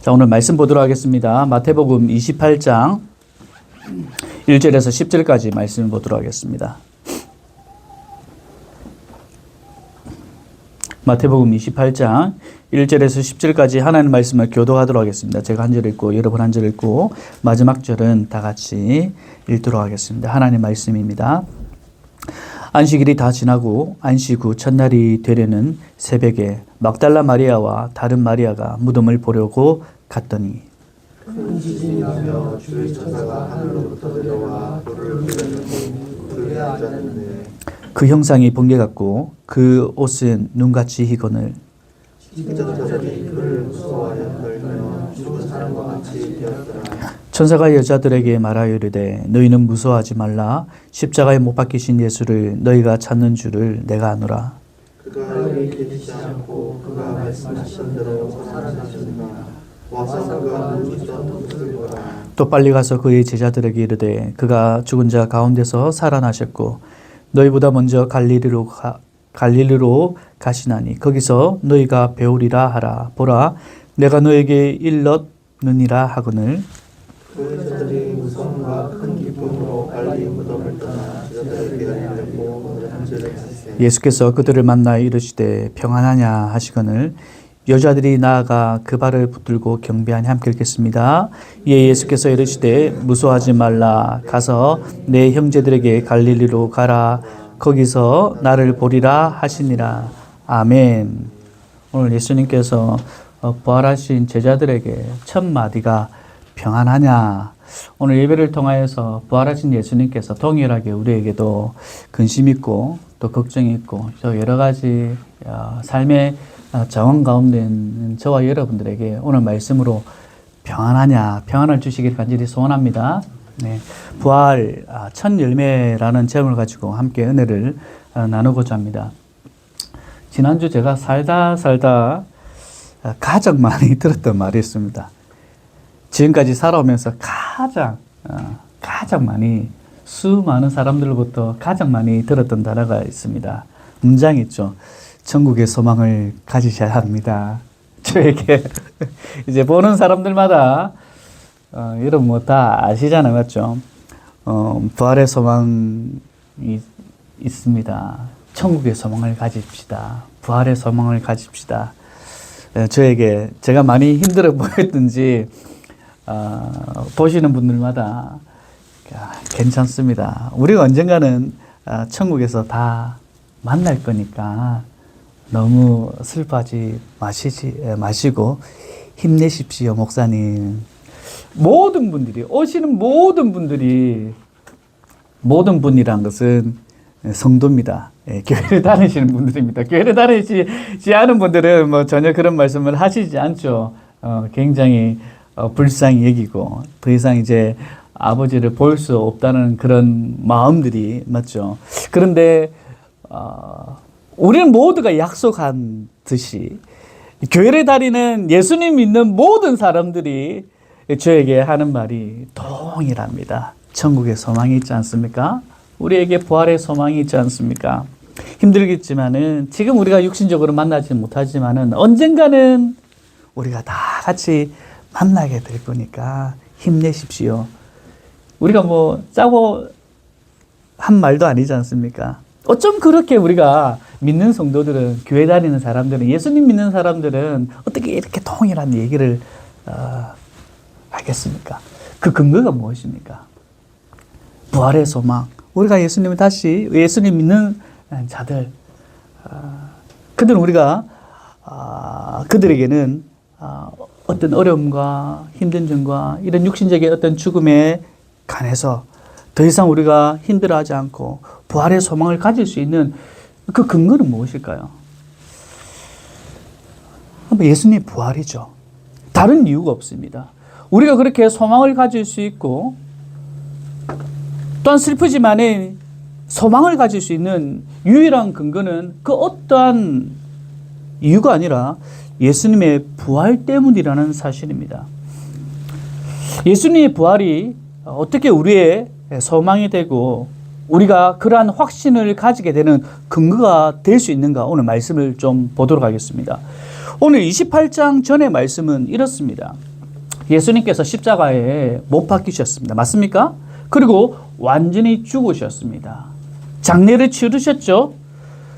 자, 오늘 말씀 보도록 하겠습니다. 마태복음 28장 1절에서 10절까지 말씀 보도록 하겠습니다. 마태복음 28장 1절에서 10절까지 하나님 말씀을 교도하도록 하겠습니다. 제가 한 절 읽고 여러분 한 절 읽고 마지막 절은 다 같이 읽도록 하겠습니다. 하나님 말씀입니다. 안식일이 다 지나고 안식 후 첫날이 되려는 새벽에 막달라 마리아와 다른 마리아가 무덤을 보려고 갔더니 큰 지진이 나며 주의 천사가 하늘로부터 내려와 돌을 흘렸는데 그에 앉았는데 그 형상이 번개 같고 그 옷은 눈같이 희건을 집자들이 그를 무서워하여 떨며 죽은 사람과 같이 되었더라. 천사가 여자들에게 말하여 이르되 너희는 무서워하지 말라. 십자가에 못 박히신 예수를 너희가 찾는 줄을 내가 아노라. 그가 여기 계시지 않고 그가 말씀하신 대로 살아나셨으나 와서 그가 누우시던 곳을 보라. 또 빨리 가서 그의 제자들에게 이르되 그가 죽은 자 가운데서 살아나셨고 너희보다 먼저 갈릴리로 가시나니 거기서 너희가 배우리라 하라. 보라 내가 너에게 일렀느니라 하거늘. 그 여자들이 무서움과 큰 기쁨으로 빨리 무덤을 떠나 제자들에게 알렸고 한절을 하시되 예수께서 그들을 만나 이르시되 평안하냐 하시거늘. 여자들이 나아가 그 발을 붙들고 경배하니 함께 읽겠습니다. 이에 예수께서 이르시되 무서워하지 말라. 가서 내 형제들에게 갈릴리로 가라. 거기서 나를 보리라 하시니라. 아멘. 오늘 예수님께서 부활하신 제자들에게 첫 마디가 평안하냐. 오늘 예배를 통하여서 부활하신 예수님께서 동일하게 우리에게도 근심 있고 또 걱정 있고 또 여러 가지 삶의 정원 가운데 있는 저와 여러분들에게 오늘 말씀으로 평안하냐, 평안을 주시길 간절히 소원합니다. 네, 부활 첫 열매라는 제목을 가지고 함께 은혜를 나누고자 합니다. 지난주 제가 살다 가장 많이 들었던 말이 있습니다. 지금까지 살아오면서 가장 많이 수많은 사람들로부터 가장 많이 들었던 단어가 있습니다. 문장이 있죠. 천국의 소망을 가지셔야 합니다. 저에게 이제 보는 사람들마다 여러분 뭐 다 아시잖아요, 맞죠? 부활의 소망이 있습니다. 천국의 소망을 가집시다. 부활의 소망을 가집시다. 저에게 제가 많이 힘들어 보였든지 보시는 분들마다 괜찮습니다. 우리가 언젠가는 천국에서 다 만날 거니까 너무 슬퍼하지 마시고 힘내십시오, 목사님. 모든 분들이 오시는 모든 분이란 것은 성도입니다. 교회를 다니시는 분들입니다. 교회를 다니시지 않은 분들은 뭐 전혀 그런 말씀을 하시지 않죠. 굉장히 불쌍히 여기고 더 이상 이제 아버지를 볼 수 없다는 그런 마음들이 맞죠. 그런데 우리는 모두가 약속한 듯이 교회를 다니는 예수님 믿는 모든 사람들이 저에게 하는 말이 동일합니다. 천국의 소망이 있지 않습니까? 우리에게 부활의 소망이 있지 않습니까? 힘들겠지만은 지금 우리가 육신적으로 만나지 못하지만은 언젠가는 우리가 다 같이 만나게 될 거니까 힘내십시오. 우리가 뭐 짜고 한 말도 아니지 않습니까? 어쩜 그렇게 우리가 믿는 성도들은, 교회 다니는 사람들은, 예수님 믿는 사람들은 어떻게 이렇게 동일한 얘기를 하겠습니까? 그 근거가 무엇입니까? 부활의 소망. 우리가 예수님 믿는 자들, 그들에게는 어떤 어려움과 힘든 점과 이런 육신적인 어떤 죽음에 관해서 더 이상 우리가 힘들어하지 않고 부활의 소망을 가질 수 있는 그 근거는 무엇일까요? 예수님의 부활이죠. 다른 이유가 없습니다. 우리가 그렇게 소망을 가질 수 있고 또한 슬프지만 소망을 가질 수 있는 유일한 근거는 그 어떠한 이유가 아니라 예수님의 부활 때문이라는 사실입니다. 예수님의 부활이 어떻게 우리의 소망이 되고 우리가 그러한 확신을 가지게 되는 근거가 될 수 있는가 오늘 말씀을 좀 보도록 하겠습니다. 오늘 28장 전의 말씀은 이렇습니다. 예수님께서 십자가에 못 박히셨습니다. 맞습니까? 그리고 완전히 죽으셨습니다. 장례를 치르셨죠?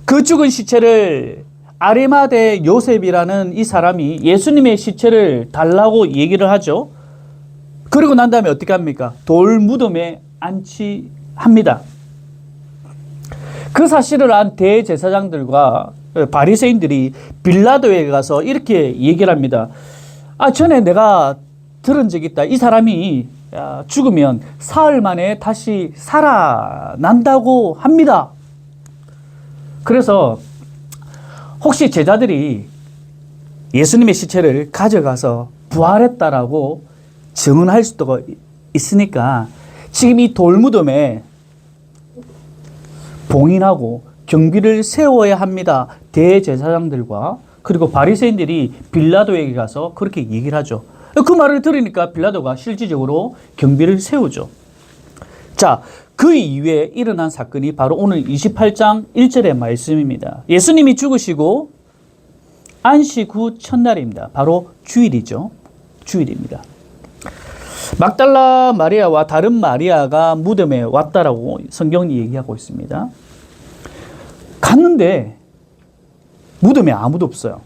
그 죽은 시체를 아리마대 요셉이라는 이 사람이 예수님의 시체를 달라고 얘기를 하죠. 그리고 난 다음에 어떻게 합니까? 돌 무덤에 안치합니다. 그 사실을 안 대제사장들과 바리새인들이 빌라도에 가서 이렇게 얘기를 합니다. 전에 내가 들은 적이 있다. 이 사람이 죽으면 사흘 만에 다시 살아난다고 합니다. 그래서 혹시 제자들이 예수님의 시체를 가져가서 부활했다라고 증언할 수도 있으니까 지금 이 돌무덤에 봉인하고 경비를 세워야 합니다. 대제사장들과 그리고 바리새인들이 빌라도에게 가서 그렇게 얘기를 하죠. 그 말을 들으니까 빌라도가 실질적으로 경비를 세우죠. 자, 그 이후에 일어난 사건이 바로 오늘 28장 1절의 말씀입니다. 예수님이 죽으시고 안식 후 첫날입니다. 바로 주일이죠. 주일입니다. 막달라 마리아와 다른 마리아가 무덤에 왔다라고 성경이 얘기하고 있습니다. 갔는데 무덤에 아무도 없어요.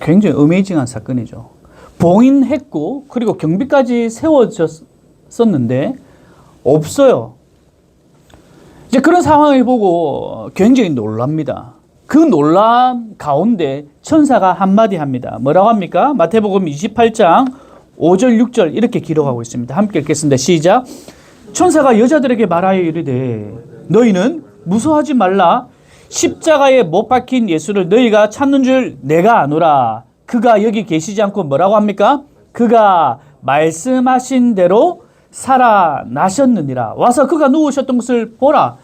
굉장히 어메이징한 사건이죠. 봉인했고 그리고 경비까지 세워졌었는데 없어요. 이제 그런 상황을 보고 굉장히 놀랍니다. 그 놀람 가운데 천사가 한마디 합니다. 뭐라고 합니까? 마태복음 28장 5절 6절 이렇게 기록하고 있습니다. 함께 읽겠습니다. 시작. 천사가 여자들에게 말하여 이르되 너희는 무서워하지 말라. 십자가에 못 박힌 예수를 너희가 찾는 줄 내가 아노라. 그가 여기 계시지 않고 뭐라고 합니까? 그가 말씀하신 대로 살아나셨느니라. 와서 그가 누우셨던 것을 보라.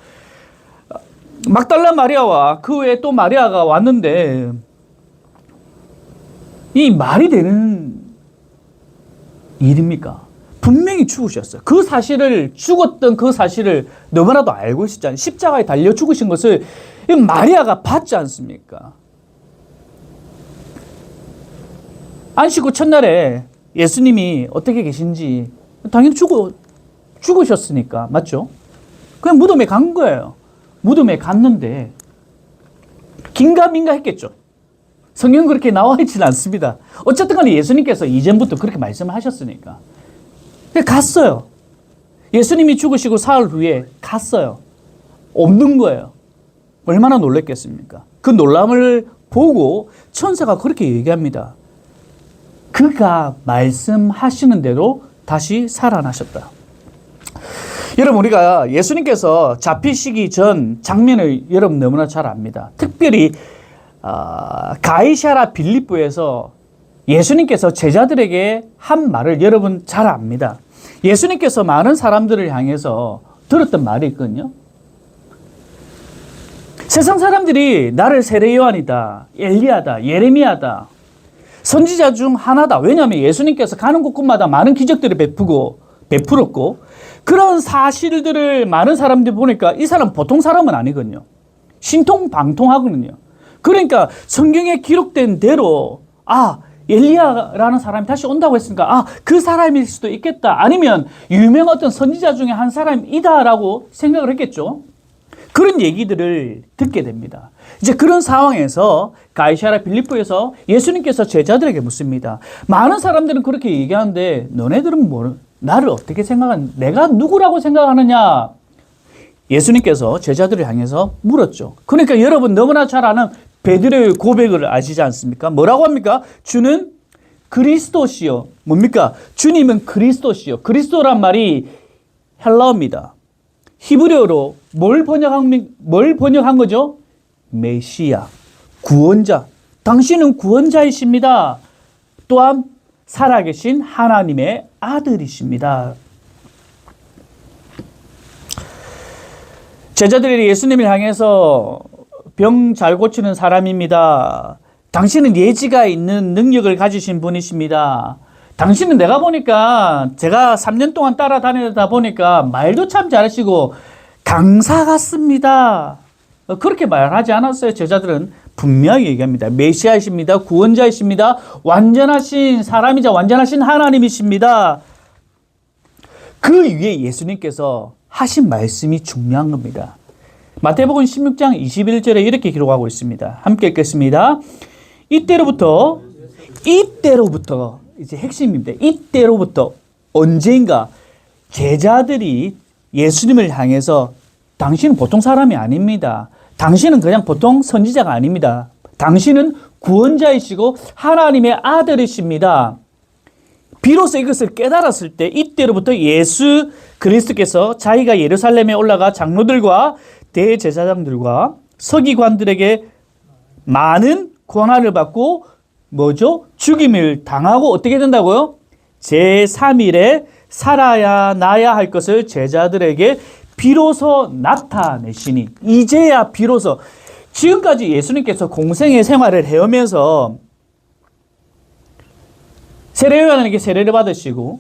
막달라 마리아와 그 외에 또 마리아가 왔는데 이 말이 되는 일입니까? 분명히 죽으셨어요. 그 사실을 죽었던 그 사실을 너무나도 알고 있었잖아요. 십자가에 달려 죽으신 것을 마리아가 봤지 않습니까? 안식 후 첫날에 예수님이 어떻게 계신지 당연히 죽으셨으니까 맞죠? 그냥 무덤에 간 거예요. 무덤에 갔는데 긴가민가 했겠죠. 성경은 그렇게 나와 있지는 않습니다. 어쨌든 간에 예수님께서 이전부터 그렇게 말씀을 하셨으니까 갔어요. 예수님이 죽으시고 사흘 후에 갔어요. 없는 거예요. 얼마나 놀랐겠습니까? 그 놀람을 보고 천사가 그렇게 얘기합니다. 그가 말씀하시는 대로 다시 살아나셨다. 여러분, 우리가 예수님께서 잡히시기 전 장면을 여러분 너무나 잘 압니다. 특별히 가이사랴 빌립보에서 예수님께서 제자들에게 한 말을 여러분 잘 압니다. 예수님께서 많은 사람들을 향해서 들었던 말이 있거든요. 세상 사람들이 나를 세례 요한이다, 엘리야다, 예레미야다, 선지자 중 하나다. 왜냐하면 예수님께서 가는 곳곳마다 많은 기적들을 베풀었고 그런 사실들을 많은 사람들이 보니까 이 사람 보통 사람은 아니거든요. 신통방통하거든요. 그러니까 성경에 기록된 대로 엘리야라는 사람이 다시 온다고 했으니까 그 사람일 수도 있겠다. 아니면 유명한 어떤 선지자 중에 한 사람이다라고 생각을 했겠죠. 그런 얘기들을 듣게 됩니다. 이제 그런 상황에서 가이사랴 빌립보에서 예수님께서 제자들에게 묻습니다. 많은 사람들은 그렇게 얘기하는데 너네들은 나를 어떻게 내가 누구라고 생각하느냐? 예수님께서 제자들을 향해서 물었죠. 그러니까 여러분 너무나 잘 아는 베드로의 고백을 아시지 않습니까? 뭐라고 합니까? 주는 그리스도시요. 뭡니까? 주님은 그리스도시요. 그리스도란 말이 헬라어입니다. 히브리어로 뭘 번역한 거죠? 메시아, 구원자. 당신은 구원자이십니다. 또한 살아계신 하나님의 아들이십니다. 제자들이 예수님을 향해서 병 잘 고치는 사람입니다. 당신은 예지가 있는 능력을 가지신 분이십니다. 당신은 내가 보니까 제가 3년 동안 따라다니다 보니까 말도 참 잘하시고 강사 같습니다. 그렇게 말하지 않았어요. 제자들은 분명히 얘기합니다. 메시아이십니다. 구원자이십니다. 완전하신 사람이자 완전하신 하나님이십니다. 그 위에 예수님께서 하신 말씀이 중요한 겁니다. 마태복음 16장 21절에 이렇게 기록하고 있습니다. 함께 읽겠습니다. 이때로부터 이제 핵심입니다. 이때로부터 언젠가 제자들이 예수님을 향해서 당신은 보통 사람이 아닙니다. 당신은 그냥 보통 선지자가 아닙니다. 당신은 구원자이시고 하나님의 아들이십니다. 비로소 이것을 깨달았을 때 이때로부터 예수 그리스도께서 자기가 예루살렘에 올라가 장로들과 대제사장들과 서기관들에게 많은 고난을 받고 뭐죠? 죽임을 당하고 어떻게 된다고요? 제3일에 살아나야 할 것을 제자들에게 비로소 나타내시니 이제야 비로소 지금까지 예수님께서 공생의 생활을 해오면서 세례요한에게 세례를 받으시고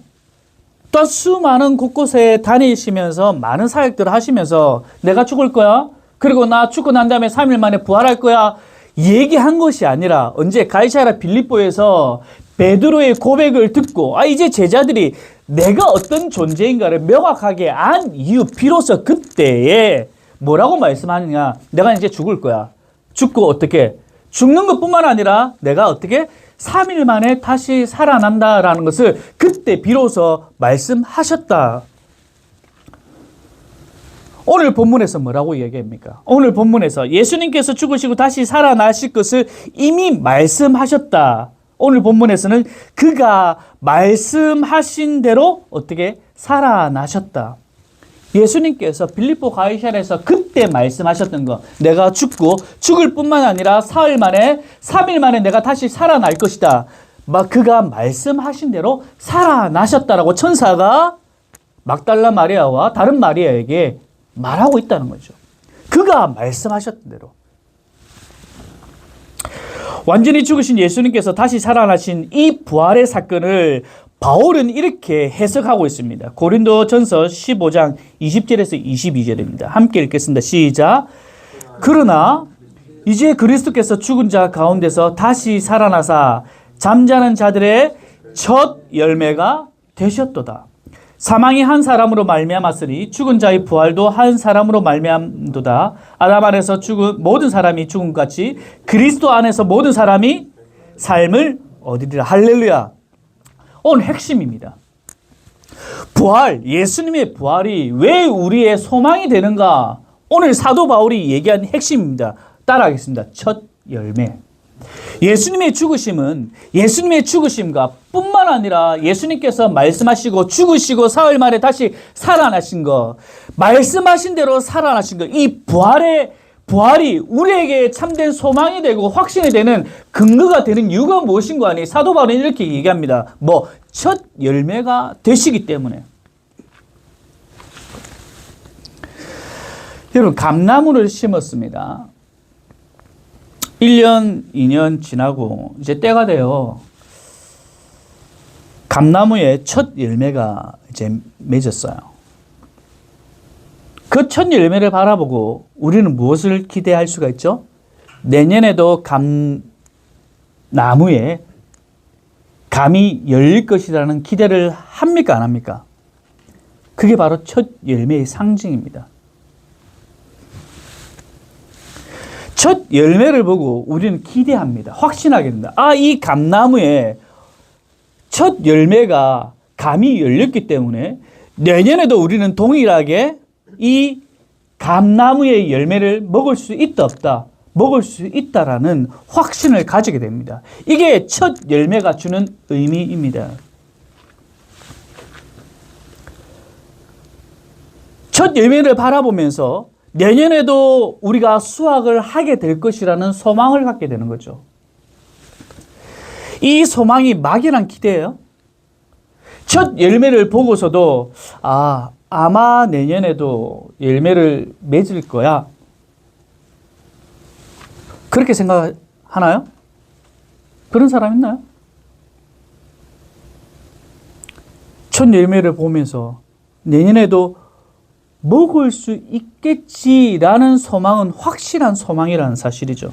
또 수많은 곳곳에 다니시면서 많은 사역들을 하시면서 내가 죽을 거야. 그리고 나 죽고 난 다음에 3일 만에 부활할 거야. 얘기한 것이 아니라 언제 가이사랴 빌립보에서 베드로의 고백을 듣고 이제 제자들이 내가 어떤 존재인가를 명확하게 안 이후 비로소 그때에 뭐라고 말씀하느냐. 내가 이제 죽을 거야. 죽고 어떻게? 죽는 것뿐만 아니라 내가 어떻게? 3일 만에 다시 살아난다라는 것을 그때 비로소 말씀하셨다. 오늘 본문에서 뭐라고 얘기합니까? 오늘 본문에서 예수님께서 죽으시고 다시 살아나실 것을 이미 말씀하셨다. 오늘 본문에서는 그가 말씀하신 대로 어떻게 살아나셨다. 예수님께서 빌립보 가이사랴에서 그때 말씀하셨던 거, 내가 죽고 죽을 뿐만 아니라 3일 만에 내가 다시 살아날 것이다. 그가 말씀하신 대로 살아나셨다라고 천사가 막달라 마리아와 다른 마리아에게 말하고 있다는 거죠. 그가 말씀하셨던 대로. 완전히 죽으신 예수님께서 다시 살아나신 이 부활의 사건을 바울은 이렇게 해석하고 있습니다. 고린도전서 15장 20절에서 22절입니다. 함께 읽겠습니다. 시작. 그러나 이제 그리스도께서 죽은 자 가운데서 다시 살아나사 잠자는 자들의 첫 열매가 되셨도다. 사망이 한 사람으로 말미암았으니 죽은 자의 부활도 한 사람으로 말미암도다. 아담 안에서 죽은 모든 사람이 죽은 것 같이 그리스도 안에서 모든 사람이 삶을 얻으리라. 할렐루야. 오늘 핵심입니다. 부활, 예수님의 부활이 왜 우리의 소망이 되는가? 오늘 사도 바울이 얘기한 핵심입니다. 따라하겠습니다. 첫 열매. 예수님의 죽으심과 뿐만 아니라 예수님께서 말씀하시고 죽으시고 사흘 만에 다시 살아나신 거, 말씀하신 대로 살아나신 거, 이 부활이 우리에게 참된 소망이 되고 확신이 되는 근거가 되는 이유가 무엇인가 하니 사도 바울은 이렇게 얘기합니다. 첫 열매가 되시기 때문에. 여러분, 감나무를 심었습니다. 1년, 2년 지나고 이제 때가 돼요. 감나무에 첫 열매가 이제 맺었어요. 그 첫 열매를 바라보고 우리는 무엇을 기대할 수가 있죠? 내년에도 감나무에 감이 열릴 것이라는 기대를 합니까? 안 합니까? 그게 바로 첫 열매의 상징입니다. 첫 열매를 보고 우리는 기대합니다. 확신하게 된다. 이 감나무에 첫 열매가 감이 열렸기 때문에 내년에도 우리는 동일하게 이 감나무의 열매를 먹을 수 있다 없다, 먹을 수 있다라는 확신을 가지게 됩니다. 이게 첫 열매가 주는 의미입니다. 첫 열매를 바라보면서 내년에도 우리가 수확을 하게 될 것이라는 소망을 갖게 되는 거죠. 이 소망이 막연한 기대예요. 첫 열매를 보고서도 아마 내년에도 열매를 맺을 거야. 그렇게 생각하나요? 그런 사람 있나요? 첫 열매를 보면서 내년에도 먹을 수 있겠지라는 소망은 확실한 소망이라는 사실이죠.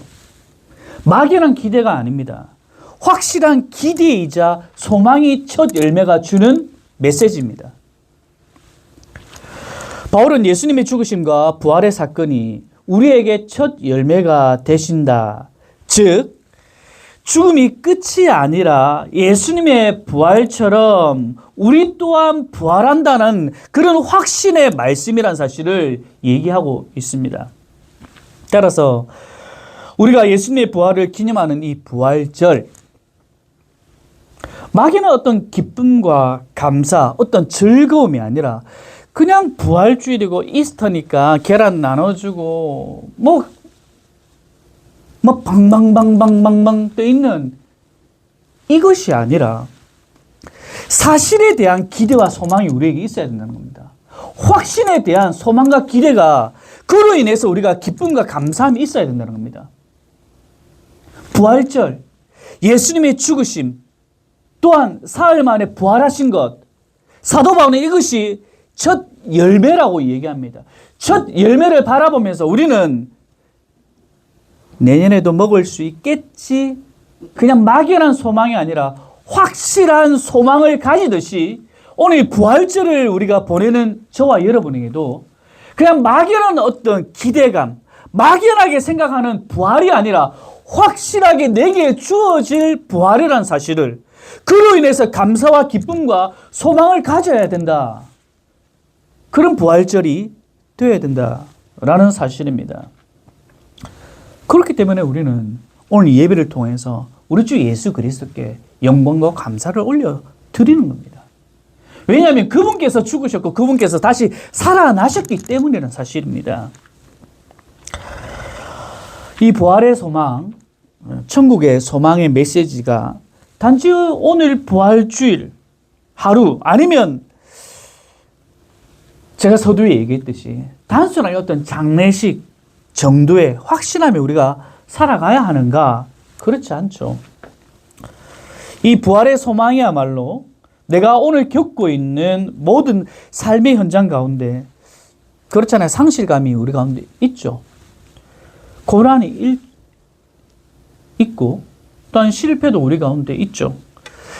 막연한 기대가 아닙니다. 확실한 기대이자 소망이 첫 열매가 주는 메시지입니다. 바울은 예수님의 죽으심과 부활의 사건이 우리에게 첫 열매가 되신다. 즉, 죽음이 끝이 아니라 예수님의 부활처럼 우리 또한 부활한다는 그런 확신의 말씀이란 사실을 얘기하고 있습니다. 따라서 우리가 예수님의 부활을 기념하는 이 부활절, 막연한 어떤 기쁨과 감사, 어떤 즐거움이 아니라 그냥 부활주일이고 이스터니까 계란 나눠주고 뭐 방방방방방방 떠 있는 이것이 아니라 사실에 대한 기대와 소망이 우리에게 있어야 된다는 겁니다. 확신에 대한 소망과 기대가 그로 인해서 우리가 기쁨과 감사함이 있어야 된다는 겁니다. 부활절, 예수님의 죽으심, 또한 사흘 만에 부활하신 것, 사도 바울은 이것이 첫 열매라고 얘기합니다. 첫 열매를 바라보면서 우리는 내년에도 먹을 수 있겠지, 그냥 막연한 소망이 아니라 확실한 소망을 가지듯이 오늘 부활절을 우리가 보내는 저와 여러분에게도 그냥 막연한 어떤 기대감, 막연하게 생각하는 부활이 아니라 확실하게 내게 주어질 부활이라는 사실을, 그로 인해서 감사와 기쁨과 소망을 가져야 된다. 그런 부활절이 되어야 된다라는 사실입니다. 그렇기 때문에 우리는 오늘 예배를 통해서 우리 주 예수 그리스도께 영광과 감사를 올려드리는 겁니다. 왜냐하면 그분께서 죽으셨고 그분께서 다시 살아나셨기 때문이라는 사실입니다. 이 부활의 소망, 천국의 소망의 메시지가 단지 오늘 부활주일 하루, 아니면 제가 서두에 얘기했듯이 단순하게 어떤 장례식 정도의 확신함에 우리가 살아가야 하는가? 그렇지 않죠. 이 부활의 소망이야말로 내가 오늘 겪고 있는 모든 삶의 현장 가운데, 그렇잖아요, 상실감이 우리 가운데 있죠. 고난이 있고 또한 실패도 우리 가운데 있죠.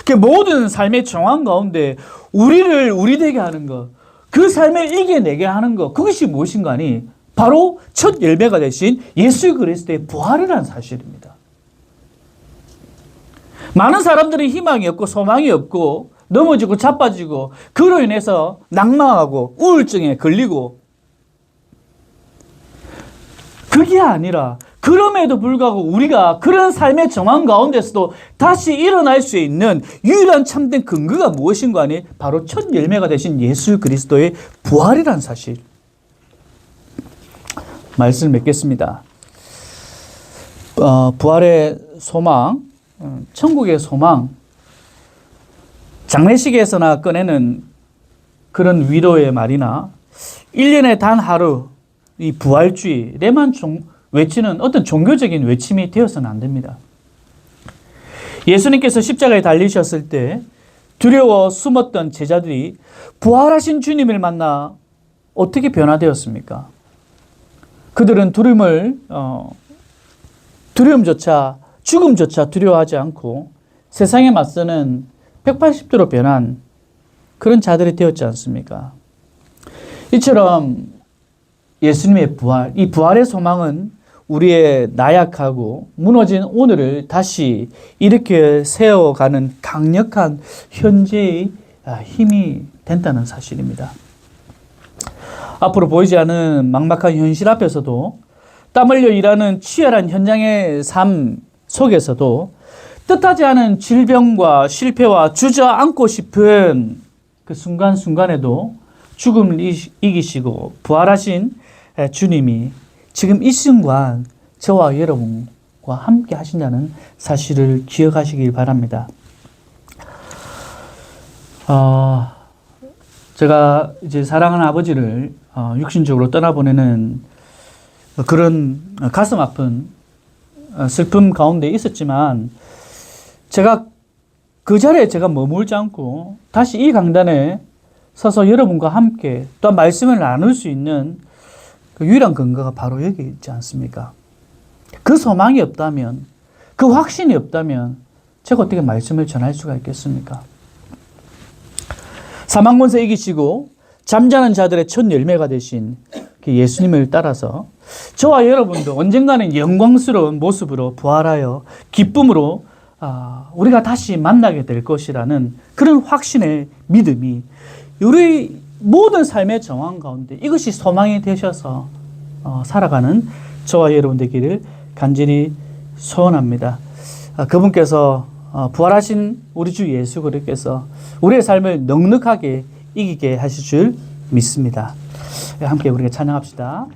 그 모든 삶의 정황 가운데 우리를 우리 되게 하는 것, 그 삶을 이겨내게 하는 것, 그것이 무엇인가 하니 바로 첫 열매가 되신 예수 그리스도의 부활이라는 사실입니다. 많은 사람들이 희망이 없고 소망이 없고 넘어지고 자빠지고 그로 인해서 낙망하고 우울증에 걸리고, 그게 아니라 그럼에도 불구하고 우리가 그런 삶의 정황 가운데서도 다시 일어날 수 있는 유일한 참된 근거가 무엇인가 하니 바로 첫 열매가 되신 예수 그리스도의 부활이라는 사실. 말씀을 맺겠습니다. 부활의 소망, 천국의 소망, 장례식에서나 꺼내는 그런 위로의 말이나 1년에 단 하루 이 부활주일에만 외치는 어떤 종교적인 외침이 되어서는 안 됩니다. 예수님께서 십자가에 달리셨을 때 두려워 숨었던 제자들이 부활하신 주님을 만나 어떻게 변화되었습니까? 그들은 두려움조차, 죽음조차 두려워하지 않고 세상에 맞서는 180도로 변한 그런 자들이 되었지 않습니까? 이처럼 예수님의 부활, 이 부활의 소망은 우리의 나약하고 무너진 오늘을 다시 일으켜 세워가는 강력한 현재의 힘이 된다는 사실입니다. 앞으로 보이지 않은 막막한 현실 앞에서도 땀 흘려 일하는 치열한 현장의 삶 속에서도 뜻하지 않은 질병과 실패와 주저앉고 싶은 그 순간순간에도 죽음을 이기시고 부활하신 주님이 지금 이 순간 저와 여러분과 함께 하신다는 사실을 기억하시길 바랍니다. 제가 이제 사랑하는 아버지를 육신적으로 떠나보내는 그런 가슴 아픈 슬픔 가운데 있었지만, 제가 그 자리에 제가 머물지 않고 다시 이 강단에 서서 여러분과 함께 또한 말씀을 나눌 수 있는 그 유일한 근거가 바로 여기 있지 않습니까? 그 소망이 없다면, 그 확신이 없다면 제가 어떻게 말씀을 전할 수가 있겠습니까? 사망 권세 이기시고 잠자는 자들의 첫 열매가 되신 그 예수님을 따라서 저와 여러분도 언젠가는 영광스러운 모습으로 부활하여 기쁨으로 우리가 다시 만나게 될 것이라는 그런 확신의 믿음이 우리 모든 삶의 정황 가운데 이것이 소망이 되셔서 살아가는 저와 여러분 되기를 간절히 소원합니다. 그분께서 부활하신 우리 주 예수 그리스도께서 우리의 삶을 넉넉하게 이기게 하실 줄 믿습니다. 함께 우리가 찬양합시다.